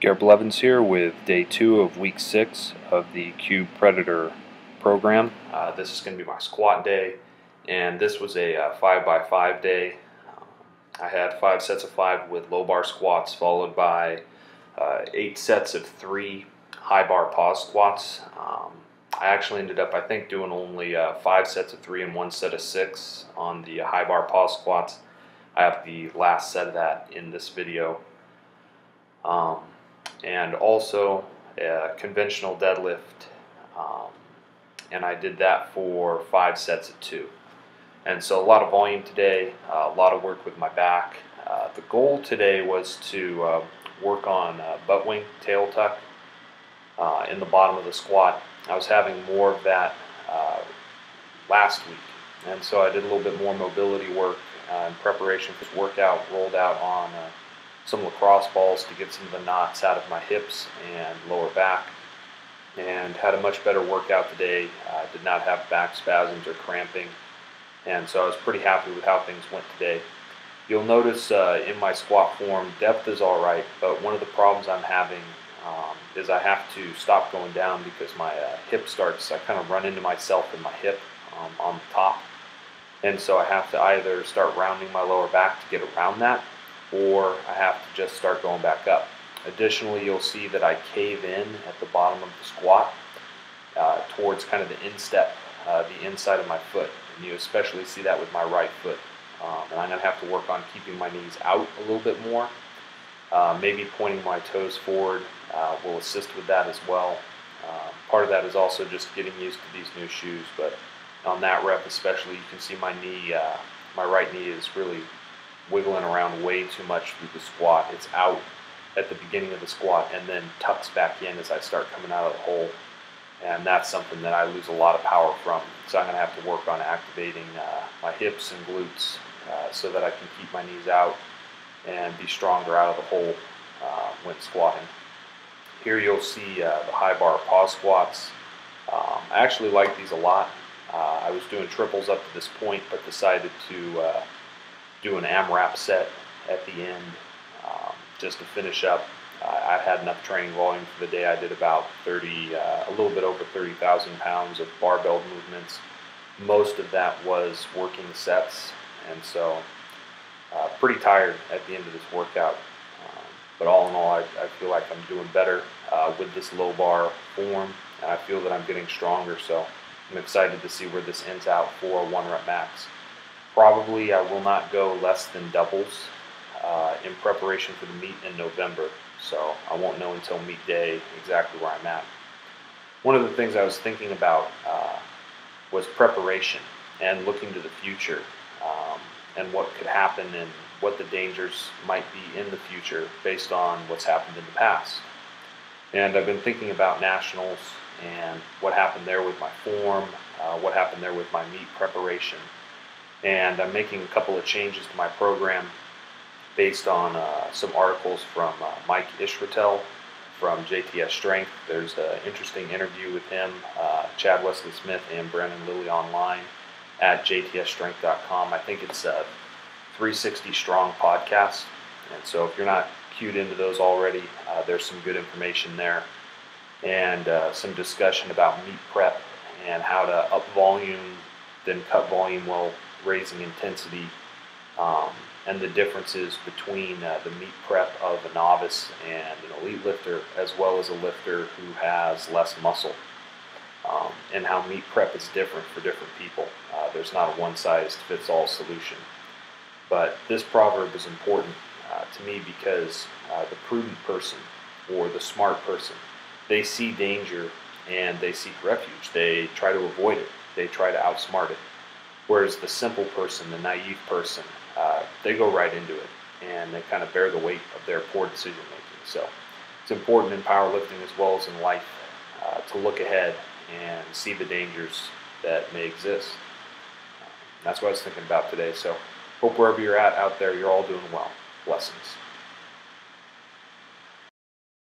Garrett Blevins here with day 2 of week 6 of the Cube Predator program. This is going to be my squat day, and this was a 5x5 day. I had 5 sets of 5 with low bar squats, followed by 8 sets of 3 high bar pause squats. I actually ended up, I think, doing only 5 sets of 3 and 1 set of 6 on the high bar pause squats. I have the last set of that in this video. And also a conventional deadlift, and I did that for 5 sets of 2. And so a lot of volume today, a lot of work with my back. The goal today was to work on butt wing tail tuck in the bottom of the squat. I was having more of that last week, and so I did a little bit more mobility work in preparation for this workout. Rolled out on some lacrosse balls to get some of the knots out of my hips and lower back, and had a much better workout today. Did not have back spasms or cramping, and so I was pretty happy with how things went today. You'll notice in my squat form, depth is alright, but one of the problems I'm having is I have to stop going down because my hip starts, I kind of run into myself in my hip on the top, and so I have to either start rounding my lower back to get around that, or I have to just start going back up. Additionally, you'll see that I cave in at the bottom of the squat towards kind of the instep, the inside of my foot, and you especially see that with my right foot. And I'm going to have to work on keeping my knees out a little bit more. Maybe pointing my toes forward will assist with that as well. Part of that is also just getting used to these new shoes, but on that rep especially, you can see my knee, my right knee is really wiggling around way too much through the squat. It's out at the beginning of the squat and then tucks back in as I start coming out of the hole, and that's something that I lose a lot of power from. So I'm going to have to work on activating my hips and glutes so that I can keep my knees out and be stronger out of the hole when squatting. Here you'll see the high bar pause squats. I actually like these a lot. I was doing triples up to this point, but decided to do an AMRAP set at the end just to finish up. I had enough training volume for the day. I did about a little bit over 30,000 pounds of barbell movements. Most of that was working sets, and so pretty tired at the end of this workout. But all in all, I feel like I'm doing better with this low bar form, and I feel that I'm getting stronger, so I'm excited to see where this ends out for a 1 rep max. Probably I will not go less than doubles in preparation for the meet in November, so I won't know until meet day exactly where I'm at. One of the things I was thinking about was preparation and looking to the future and what could happen and what the dangers might be in the future based on what's happened in the past. And I've been thinking about nationals and what happened there with my form, what happened there with my meet preparation. And I'm making a couple of changes to my program based on some articles from Mike Ishratel from JTS Strength. There's an interesting interview with him, Chad Wesley Smith and Brandon Lilly online at jtsstrength.com. I think it's a 360 Strong podcast, and so if you're not cued into those already, there's some good information there, and some discussion about meet prep and how to up volume, then cut volume while raising intensity, and the differences between the meet prep of a novice and an elite lifter, as well as a lifter who has less muscle, and how meet prep is different for different people. There's not a one-size-fits-all solution. But this proverb is important to me because the prudent person or the smart person, they see danger and they seek refuge. They try to avoid it. They try to outsmart it. Whereas the simple person, the naive person, they go right into it and they kind of bear the weight of their poor decision making. So it's important in powerlifting as well as in life to look ahead and see the dangers that may exist. That's what I was thinking about today. So hope wherever you're at out there, you're all doing well. Blessings.